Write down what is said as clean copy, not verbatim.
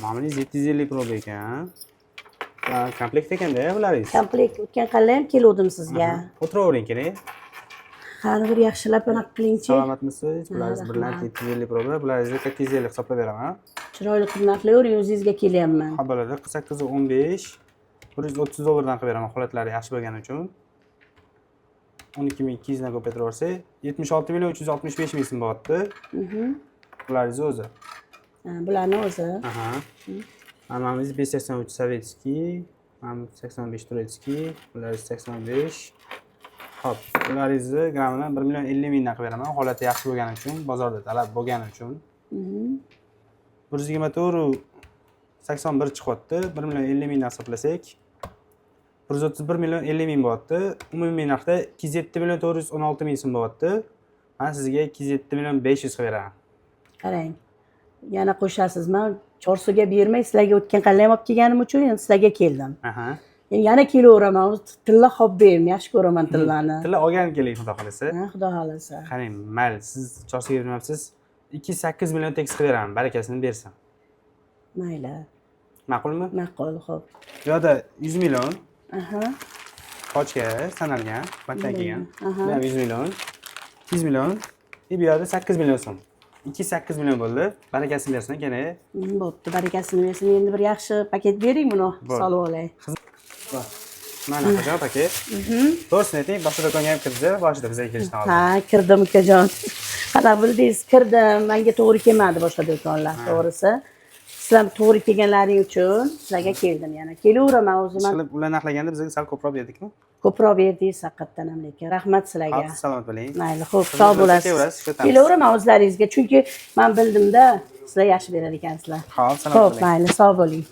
Nomingiz 750 rubl ekan. Komplekt ekanda bularingiz. Komplekt o'tgan qalla ham keluvdim sizga. O'tiravering kerak. Qani bir yaxshilab anaqa qilingchi. Salomatmisiz? Bularingiz birlar 750 rubl. Bularingizga 850 hisoblab beraman. Chiroyli qimmatlayvering, o'zingizga kelyapman. Ha bo'ladi. 815 $130 dan qilib beraman, holatlari yaxshi bo'lgani uchun. 12200 dan ko'paytirib yuborsak, 76.365.000 so'm bo'lyapti. Bularingiz o'zi. Bularni o'zi. Aha. Hammamiz 583 sovetskiy, 85 turetskiy, bularingiz 85. Xo'p, bularingizni grammidan 1.050.000 dan qilib beraman, holati yaxshi bo'lgani uchun, bozorda talab bo'lgani uchun. 124.81 chiqyapti. 1.050.000 dan hisoblasak 131.050.000 bo'lyapti. Umumiy narxda 207.416.000 so'm bo'lyapti. Men sizga 207.500 qilib beraman. Qarang. Yana qo'shasizmi? Chorsuga bermay, sizlarga o'tgan qalla ham olib kelganim uchun endi sizlarga keldim. Aha. Endi yana kelaveraman, tilla olib bering, yaxshi ko'raman tillani. Tilla olgan keling, xudo xolasa. Ha, xudo xolasa. Qarang, mayli, siz Chorsuga bermayapsiz. 2.8 million tekis qilib beraman, barakasini bersin. Mayli. Ma'qulmi? Ma'qul, xo'p. Bu yerda 100 million Aha. qochga sanalgan, batdan kelgan. Aha. Bu ham 100 million, 200 million, bu yerda 8 million so'm. 2.8 million bo'ldi. Barakasini bersin kerak. Bo'pti, barakasini bersin. Endi bir yaxshi paket bering buni, solib olay. Mana qilgan paket. To'g'risini ayting, boshqa do'konga ham kirdingiz, boshida bizga kelishdan oldin. Ha, kirdim ukajon. Qanaqa bildingiz, kirdim. Menga to'g'ri kelmadi boshqa do'konlar, to'g'risi. Sizlar to'g'ri kelganlaring uchun sizlarga keldim yana. Kelaveraman o'zim. Qilib ular narxlaganda bizga sal ko'proq berdikmi? Ko'proq berdingiz haqiqatdan ham lekin. Rahmat sizlarga. Salomat bo'ling. Mayli, xo'p, sog' bo'lasiz. Kelaveraman o'zlaringizga, chunki men bildimda sizlar yaxshi berar ekansizlar. Xo'p, salomat bo'ling. Xo'p, mayli, sog' bo'ling.